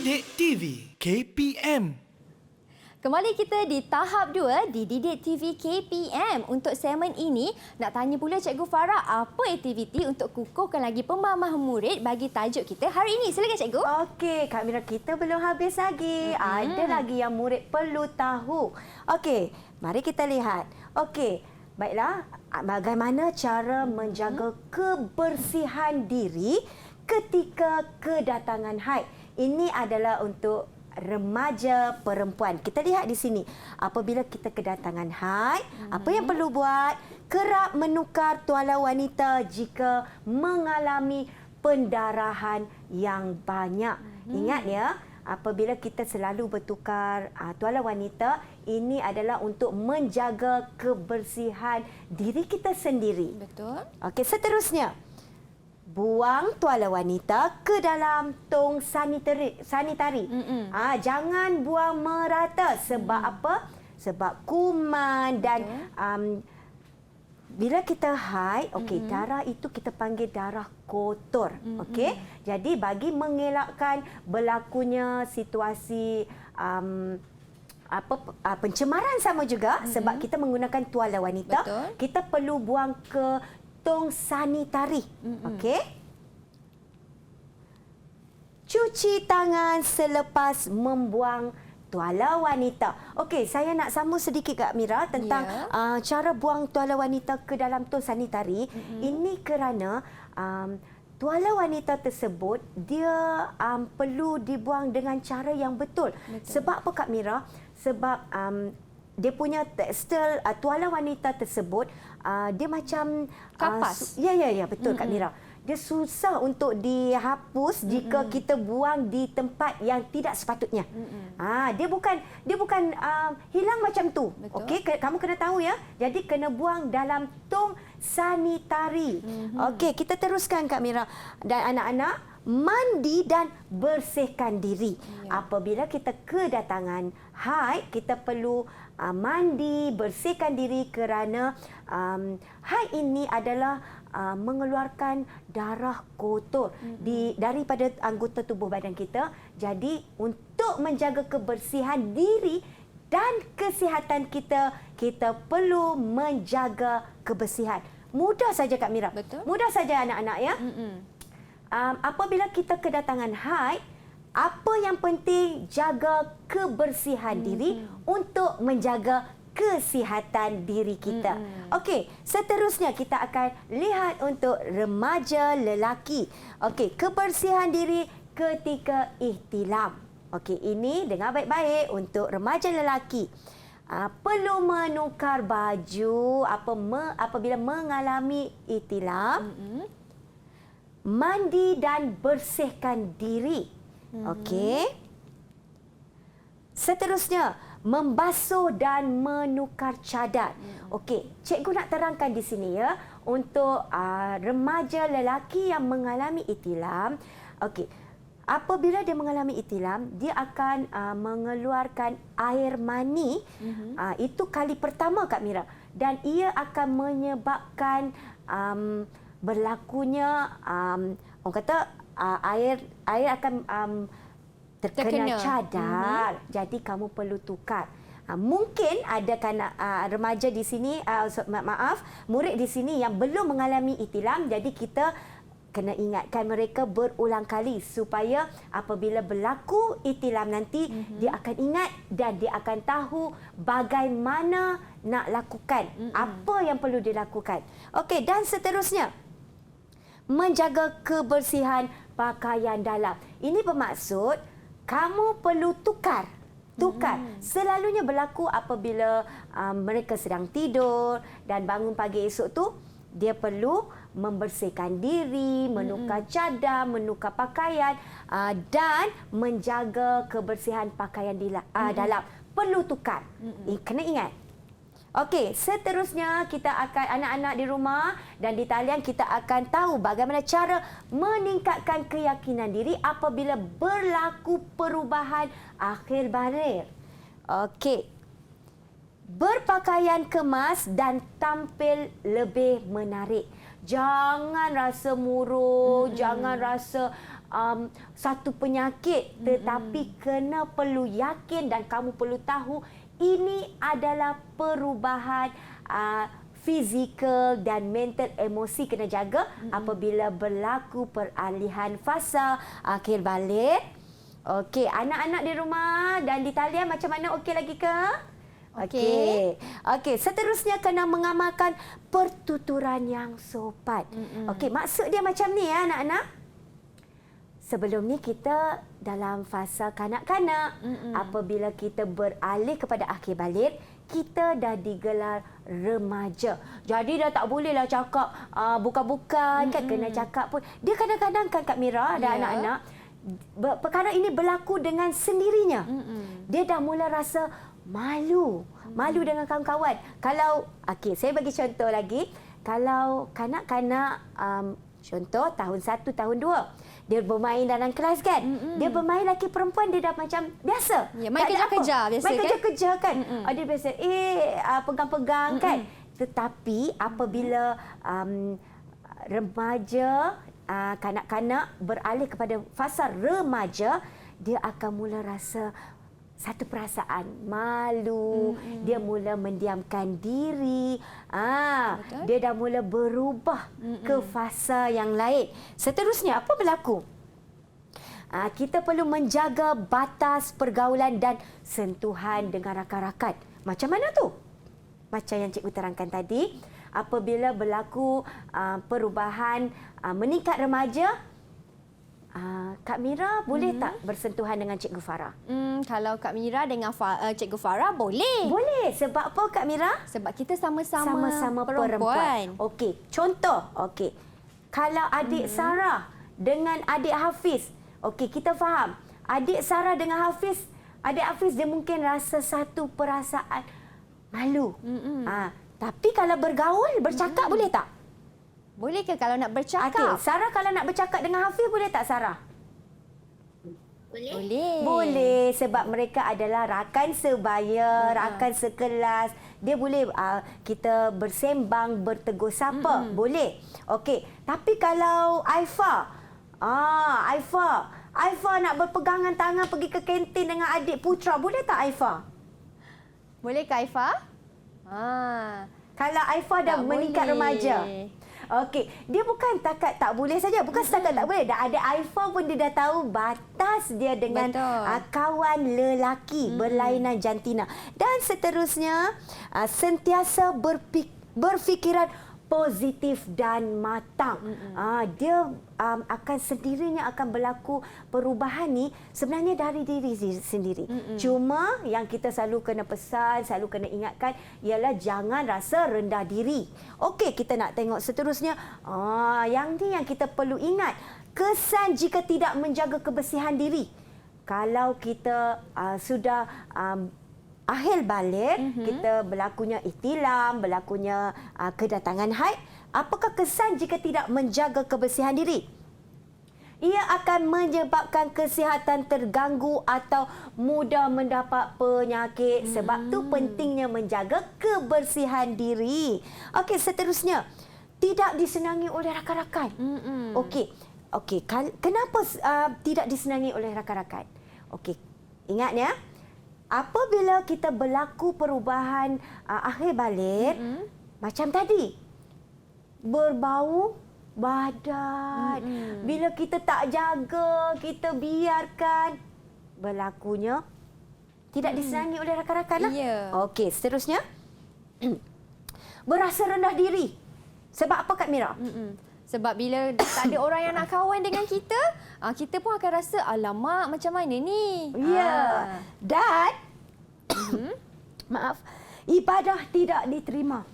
Didik TV KPM. Kembali kita di tahap 2 di Didik TV KPM. Untuk segmen ini, nak tanya pula Cikgu Farah, apa aktiviti untuk kukuhkan lagi pemahaman murid bagi tajuk kita hari ini? Silakan Cikgu. Okey, Kak Mira, kita belum habis lagi. Ada lagi yang murid perlu tahu. Okey, mari kita lihat. Okey, baiklah, bagaimana cara menjaga kebersihan diri ketika kedatangan haid? Ini adalah untuk remaja perempuan. Kita lihat di sini. Apabila kita kedatangan haid, apa yang perlu buat? Kerap menukar tuala wanita jika mengalami pendarahan yang banyak. Ingat ya, apabila kita selalu bertukar tuala wanita, ini adalah untuk menjaga kebersihan diri kita sendiri. Betul. Okey, seterusnya. Buang tuala wanita ke dalam tong sanitari. Jangan buang merata. Sebab apa? Sebab kuman dan bila kita haid, darah itu kita panggil darah kotor. Jadi bagi mengelakkan berlakunya situasi pencemaran sama juga, sebab kita menggunakan tuala wanita, kita perlu buang ke tong sanitari. Okey. Cuci tangan selepas membuang tuala wanita. Okey, saya nak sambung sedikit Kak Mira tentang cara buang tuala wanita ke dalam tong sanitari. Ini kerana tuala wanita tersebut dia perlu dibuang dengan cara yang betul. Sebab apa Kak Mira? Sebab dia punya tekstil tuala wanita tersebut dia macam kapas. Ya betul Kak Mira. Dia susah untuk dihapus jika kita buang di tempat yang tidak sepatutnya. Dia bukan hilang macam tu. Okey, kamu kena tahu ya. Jadi kena buang dalam tong sanitari. Okey, kita teruskan Kak Mira. Dan anak-anak, mandi dan bersihkan diri. Apabila kita kedatangan haid, kita perlu mandi, bersihkan diri kerana haid ini adalah mengeluarkan darah kotor daripada anggota tubuh badan kita. Jadi untuk menjaga kebersihan diri dan kesihatan kita, kita perlu menjaga kebersihan. Mudah saja Kak Mira. Betul. Mudah saja anak-anak ya. Apabila kita kedatangan haid, apa yang penting? Jaga kebersihan diri untuk menjaga kesihatan diri kita. Okey, seterusnya kita akan lihat untuk remaja lelaki. Okey, kebersihan diri ketika ihtilam. Okey, ini dengar baik-baik untuk remaja lelaki. Perlu menukar baju apabila mengalami ihtilam. Mandi dan bersihkan diri. Okey. Seterusnya, membasuh dan menukar cadar. Okey, cikgu nak terangkan di sini ya, untuk remaja lelaki yang mengalami ihtilam. Okey, apabila dia mengalami ihtilam, dia akan mengeluarkan air mani. Itu kali pertama Kak Mira, dan ia akan menyebabkan berlakunya orang kata air akan terkena cadar. Jadi kamu perlu tukar. Mungkin ada remaja di sini, murid di sini yang belum mengalami ihtilam, jadi kita kena ingatkan mereka berulang kali supaya apabila berlaku ihtilam nanti dia akan ingat dan dia akan tahu bagaimana nak lakukan, apa yang perlu dilakukan. Okey, dan seterusnya, menjaga kebersihan pakaian dalam. Ini bermaksud kamu perlu tukar. Selalunya berlaku apabila mereka sedang tidur dan bangun pagi esok tu, dia perlu membersihkan diri, menukar cadar, menukar pakaian dan menjaga kebersihan pakaian dalam. Perlu tukar. Kena ingat. Okey, seterusnya kita akan anak-anak di rumah dan di talian kita akan tahu bagaimana cara meningkatkan keyakinan diri apabila berlaku perubahan akhir barir. Okey. Berpakaian kemas dan tampil lebih menarik. Jangan rasa murung, jangan rasa satu penyakit, tetapi kena perlu yakin dan kamu perlu tahu ini adalah perubahan fizikal dan mental, emosi kena jaga apabila berlaku peralihan fasa akhir balik. Okey, anak-anak di rumah dan di talian macam mana, okey lagi ke? Okey, seterusnya kena mengamalkan pertuturan yang sopan. Okey, maksud dia macam ni ya anak-anak. Sebelum ni kita dalam fasa kanak-kanak. Apabila kita beralih kepada akhir balik, kita dah digelar remaja. Jadi dah tak bolehlah cakap bukan-bukan, kan kena cakap pun. Dia kadang-kadang kan Kak Mira dan anak-anak, perkara ini berlaku dengan sendirinya. Dia dah mula rasa malu dengan kawan-kawan. Kalau saya bagi contoh lagi, kalau kanak-kanak contoh tahun 1, tahun 2, dia bermain dalam kelas kan. Dia bermain lelaki perempuan dia dah macam biasa. Ya, main kejar-kejar biasa kan. Main kejar-kejar kan. Dia biasa pegang-pegang kan. Tetapi apabila remaja, kanak-kanak beralih kepada fasa remaja, dia akan mula rasa satu perasaan malu, dia mula mendiamkan diri, dia dah mula berubah ke fasa yang lain. Seterusnya apa berlaku? Kita perlu menjaga batas pergaulan dan sentuhan dengan rakan-rakan. Macam mana tu? Macam yang cikgu terangkan tadi, apabila berlaku perubahan meningkat remaja, Kak Mira boleh tak bersentuhan dengan Cikgu Farah? Kalau Kak Mira dengan Cikgu Farah boleh. Boleh. Sebab apa Kak Mira? Sebab kita sama-sama perempuan. Okey, contoh. Okey. Kalau adik Sarah dengan adik Hafiz, okey, kita faham. Adik Sarah dengan Hafiz, adik Hafiz dia mungkin rasa satu perasaan malu. Tapi kalau bergaul, bercakap boleh tak? Boleh ke kalau nak bercakap? Okey, Sarah kalau nak bercakap dengan Hafiz boleh tak Sarah? Boleh. Boleh sebab mereka adalah rakan sebaya, rakan sekelas. Dia boleh kita bersembang, bertegur sapa. Boleh. Okey, tapi kalau Aifa nak berpegangan tangan pergi ke kantin dengan adik Putra, boleh tak Aifa? Boleh ke Aifa? Kalau Aifa dah meningkat remaja. Okey, dia bukan takat tak boleh saja, bukan setakat tak boleh. Dah ada Aifa pun dia dah tahu batas dia dengan kawan lelaki berlainan jantina. Dan seterusnya, sentiasa berfikiran positif dan matang. Dia akan sendirinya akan berlaku perubahan ni sebenarnya dari diri sendiri. Cuma yang kita selalu kena pesan, selalu kena ingatkan ialah jangan rasa rendah diri. Okey, kita nak tengok seterusnya. Yang ni yang kita perlu ingat. Kesan jika tidak menjaga kebersihan diri. Kalau kita sudah akhir balik, kita berlakunya ihtilam, berlakunya kedatangan haid. Apakah kesan jika tidak menjaga kebersihan diri? Ia akan menyebabkan kesihatan terganggu atau mudah mendapat penyakit. Sebab tu pentingnya menjaga kebersihan diri. Okey, seterusnya. Tidak disenangi oleh rakan-rakan. Okey, kenapa tidak disenangi oleh rakan-rakan? Okey, ingat ya. Apabila kita berlaku perubahan akhir balik, macam tadi, berbau badan. Bila kita tak jaga, kita biarkan, berlakunya tidak disenangi oleh rakan-rakan. Okey, seterusnya. Berasa rendah diri. Sebab apa Kak Mira? Sebab bila tak ada orang yang nak kawan dengan kita, kita pun akan rasa, alamak macam mana ni? Ya. Dan, maaf, ibadah tidak diterima.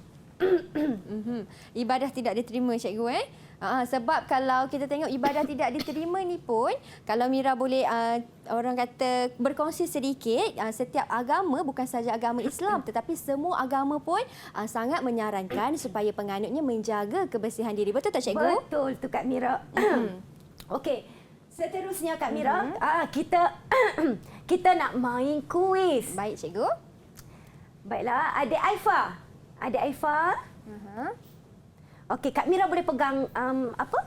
Ibadah tidak diterima cikgu sebab kalau kita tengok ibadah tidak diterima ni pun, kalau Mira boleh orang kata berkongsi sedikit, setiap agama, bukan saja agama Islam tetapi semua agama pun sangat menyarankan supaya penganutnya menjaga kebersihan diri. Betul tak cikgu? Betul tu Kak Mira. Okey, seterusnya Kak Mira, kita nak main kuis. Baik cikgu. Baiklah, adik Aifa. Adik Aifa. Okey, Kak Mira boleh pegang apa?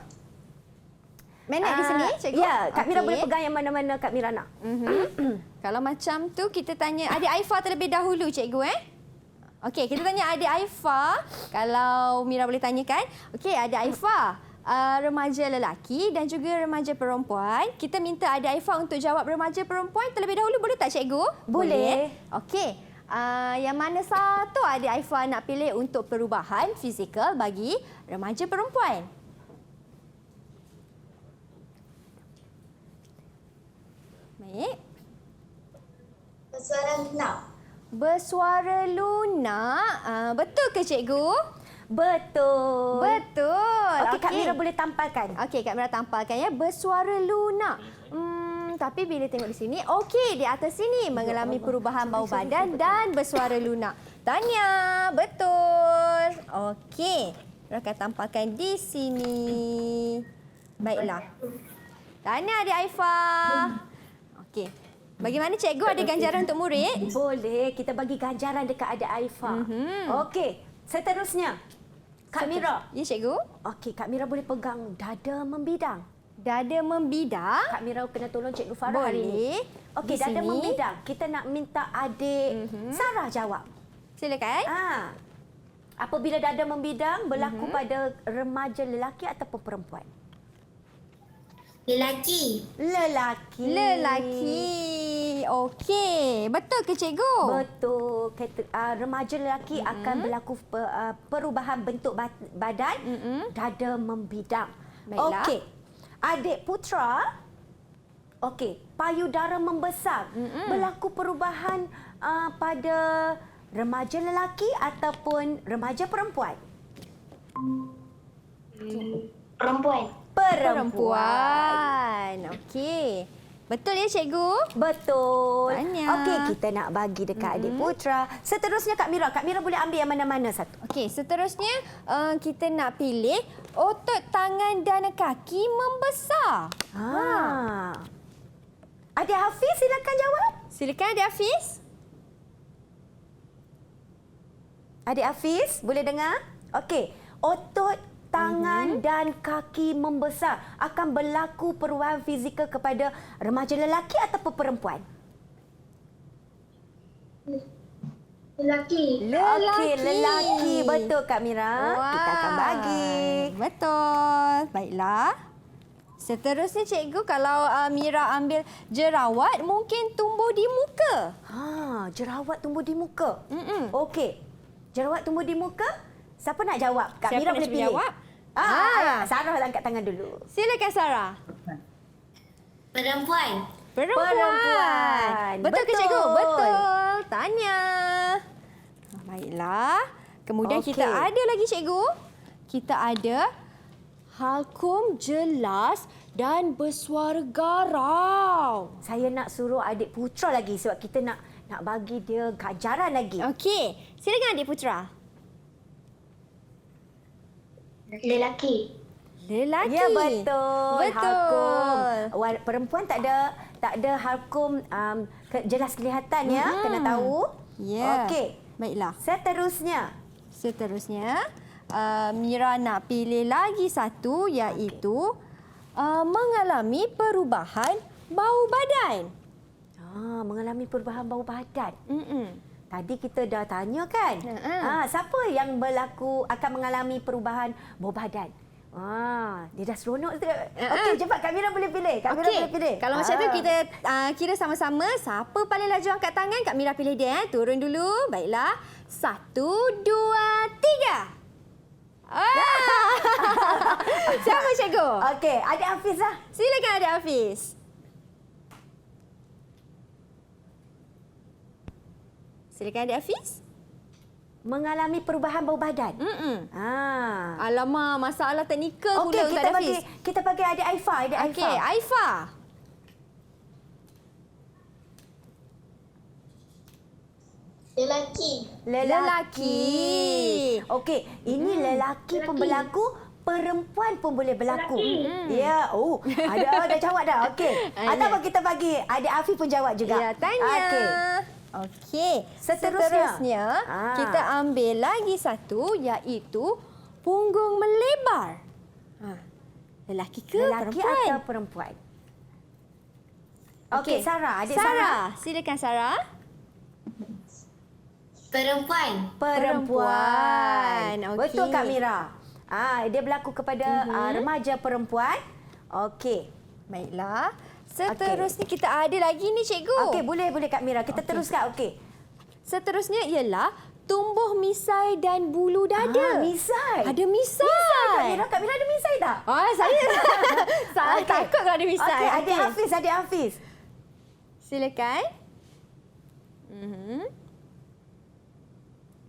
Minat di sini, cikgu? Ya, Kak Mira Okey. boleh pegang yang mana-mana Kak Mira nak. Kalau macam tu, kita tanya adik Aifa terlebih dahulu, cikgu. Okey, kita tanya adik Aifa. Kalau Mira boleh tanyakan. Okey, adik Aifa. Remaja lelaki dan juga remaja perempuan. Kita minta adik Aifa untuk jawab remaja perempuan terlebih dahulu. Boleh tak, cikgu? Boleh. Okey. Yang mana satu adik Aifa nak pilih untuk perubahan fizikal bagi remaja perempuan? Baik. Bersuara lunak. Bersuara lunak. Betul ke, cikgu? Betul. Betul. Okey, Kak Mira boleh tampalkan. Okey, Kak Mira tampalkan ya. Bersuara lunak. Tapi bila tengok di sini, okey, di atas sini mengalami perubahan bau badan dan bersuara lunak. Tahniah, betul. Okey, Mira akan tampalkan di sini. Baiklah. Tahniah adik Aifa. Okey. Bagaimana cikgu, ada ganjaran untuk murid? Boleh, kita bagi ganjaran dekat adik Aifa. Okey, seterusnya. Kak Mira. Ya, cikgu. Okey, Kak Mira boleh pegang dada membidang. Dada membidang. Kak Mira kena tolong Cikgu Farah hari ini. Boleh. Okey, Di dada sini. membidang. Kita nak minta adik Sarah jawab. Silakan. Apabila dada membidang berlaku pada remaja lelaki ataupun perempuan? Lelaki. Lelaki. Lelaki. Okey. Betul ke, cikgu? Betul. Remaja lelaki akan berlaku perubahan bentuk badan, dada membidang. Baiklah. Okey. Adik Putra, okey, payudara membesar. Berlaku perubahan pada remaja lelaki ataupun remaja perempuan? Perempuan. Perempuan. Okey. Betul ya, cikgu? Betul. Tahniah. Okey, kita nak bagi dekat adik Putra. Seterusnya Kak Mira. Kak Mira boleh ambil yang mana-mana satu. Okey, seterusnya kita nak pilih otot tangan dan kaki membesar. Adik Hafiz silakan jawab. Silakan adik Hafiz. Adik Hafiz, boleh dengar? Okey, otot tangan dan kaki membesar akan berlaku perubahan fizikal kepada remaja lelaki ataupun perempuan? Lelaki. Okey, lelaki. Betul Kak Mira. Wah. Kita akan bagi. Betul. Baiklah. Seterusnya, cikgu, kalau Mira ambil jerawat, mungkin tumbuh di muka. Jerawat tumbuh di muka. Okey. Jerawat tumbuh di muka. Siapa nak jawab? Kak Siapa Mira nak boleh cuba pilih. jawab? Sarah angkat tangan dulu. Silakan, Sarah. Perempuan. Perempuan. Betul ke, cikgu? Betul. Betul. Tanya. Baiklah. Kemudian Okey. kita ada lagi, cikgu. Kita ada halkum jelas dan bersuara garau. Saya nak suruh adik Putra lagi sebab kita nak bagi dia ganjaran lagi. Okey. Silakan adik Putra. Lelaki. Lelaki. Ya, betul. Betul. Halkum. Perempuan tak ada halkum jelas kelihatan ya, kena tahu. Ya. Okey. Baiklah. Seterusnya. Mira nak pilih lagi satu, iaitu mengalami perubahan bau badan. Mengalami perubahan bau badan. Mm-mm. Tadi kita dah tanya kan? Siapa yang akan mengalami perubahan bau badan? Dia dah seronok tu. Okey, cepat Kak Mira boleh pilih. Kak Mira boleh pilih. Kalau macam tu kita kira sama-sama siapa paling laju angkat tangan. Kak Mira pilih dia. Turun dulu. Baiklah. 1, 2, 3. Siapa, cikgu? Okey, adik Hafiz lah. Silakan adik Hafiz. Silakan adik Hafiz. Mengalami perubahan bau badan. Alamak, masalah teknikal pula Okey, untuk adik Hafiz. kita bagi adik Aifa. Okey, Aifa. Lelaki. Okey, ini lelaki pun berlaku, perempuan pun boleh berlaku. Ya, ada jawab dah. Okey. Ataupun kita bagi adik Afi pun jawab juga. Ya, tanya. Okey. Seterusnya, kita ambil lagi satu, iaitu punggung melebar. Lelaki ke Lelaki perempuan? atau perempuan? Okey, Sarah. Adik Sarah. Silakan Sarah. Perempuan. Perempuan. Okey. Betul Kak Mira. Dia berlaku kepada remaja perempuan. Okey. Baiklah. Seterusnya kita ada lagi ni cikgu. Okey, boleh Kak Mira. Kita teruskan. Okey. Seterusnya ialah tumbuh misai dan bulu dada. Misai. Ada misai. Kak Mira ada misai tak? Saya saya Okey. takut kalau ada misai. Okey, adik Hafiz. Silakan.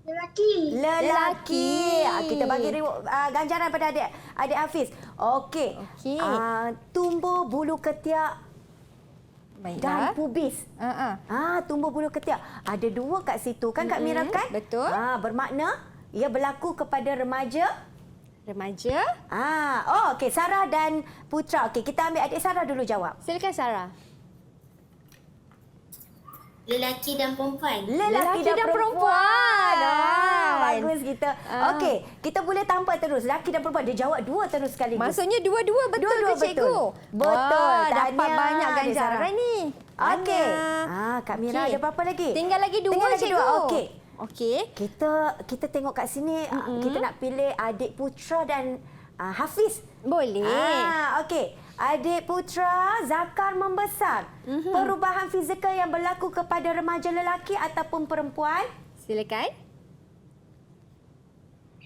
Lelaki. Kita bagi ganjaran pada adik Hafiz. Okey. Okey. Tumbuh bulu ketiak dan Baiklah. pubis. Tumbuh bulu ketiak. Ada dua kat situ kan Kak Mira kan? Betul. Bermakna ia berlaku kepada remaja. Remaja. Okey, Sarah dan Putra. Okey, kita ambil adik Sarah dulu jawab. Silakan Sarah. Lelaki dan perempuan. Lelaki dan perempuan. Bagus kita. Okey, kita boleh tampal terus. Lelaki dan perempuan. Dia jawab dua terus sekaligus. Maksudnya dua-dua betul Dua-dua ke cikgu? Betul. Dapat Tahniah, banyak adik ganjaran Sarah. ni. Okey. Banyak. Kak Mira Okey. ada berapa lagi? Tinggal lagi dua Tinggal lagi cikgu. dua. Okey. Okey. Kita tengok kat sini. Kita nak pilih adik Putra dan Hafiz. Boleh. Okey. Adik Putra, Zakar membesar. Perubahan fizikal yang berlaku kepada remaja lelaki ataupun perempuan? Silakan.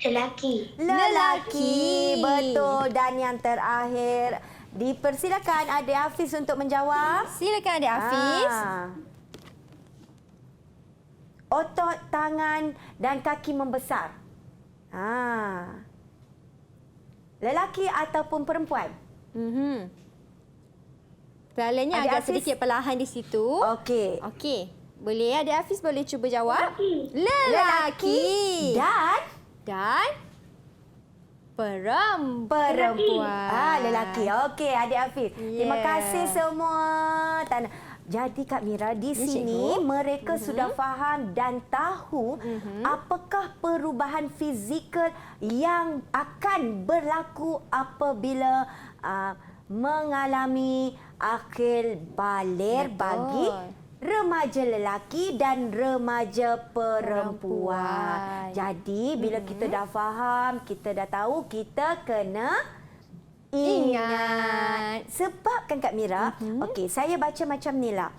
Lelaki. Lelaki. Betul. Dan yang terakhir, dipersilakan adik Hafiz untuk menjawab. Silakan adik Hafiz. Otot tangan dan kaki membesar. Lelaki ataupun perempuan? Peralanya Adik agak Hafiz? sedikit perlahan di situ. Okey. Okey. Boleh adik Hafiz boleh cuba jawab? Lelaki. Dan perempuan. lelaki. Okey, adik Hafiz. Terima Yeah. kasih semua. Jadi Kak Mira, di sini cikgu. mereka sudah faham dan tahu apakah perubahan fizikal yang akan berlaku apabila mengalami akhir baligh Betul. bagi remaja lelaki dan remaja perempuan. Perempuan. Jadi bila kita dah faham, kita dah tahu, kita kena ingat. Sebab kan Kak Mira, okey, saya baca macam ni lah.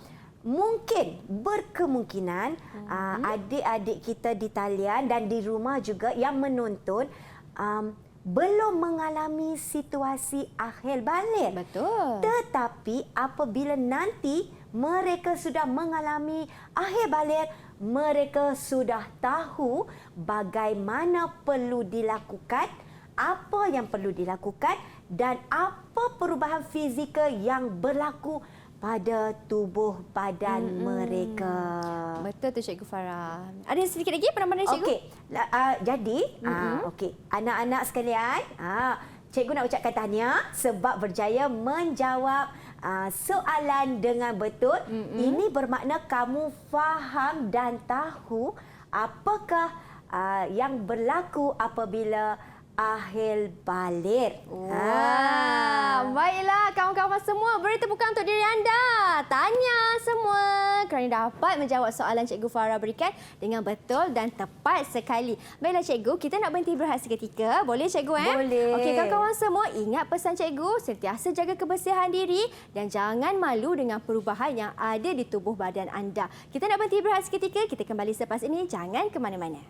Mungkin berkemungkinan adik-adik kita di talian dan di rumah juga yang menonton belum mengalami situasi akhir baligh. Betul. Tetapi apabila nanti mereka sudah mengalami akhir baligh, mereka sudah tahu bagaimana perlu dilakukan, apa yang perlu dilakukan dan apa perubahan fizikal yang berlaku pada tubuh badan mereka. Betul tu Cikgu Farah. Ada sedikit lagi penambahan Cikgu? Okey, jadi okey, anak-anak sekalian, cikgu nak ucapkan tahniah sebab berjaya menjawab soalan dengan betul. Ini bermakna kamu faham dan tahu apakah yang berlaku apabila akhir baligh. Wah, baiklah kawan-kawan semua, beri tepukan untuk diri anda. Tanya semua kerana dapat menjawab soalan Cikgu Farah berikan dengan betul dan tepat sekali. Baiklah Cikgu, kita nak berhenti berehat seketika. Boleh Cikgu? Boleh. Okey, kawan-kawan semua, ingat pesan Cikgu, sentiasa jaga kebersihan diri dan jangan malu dengan perubahan yang ada di tubuh badan anda. Kita nak berhenti berehat seketika, kita kembali selepas ini. Jangan ke mana-mana.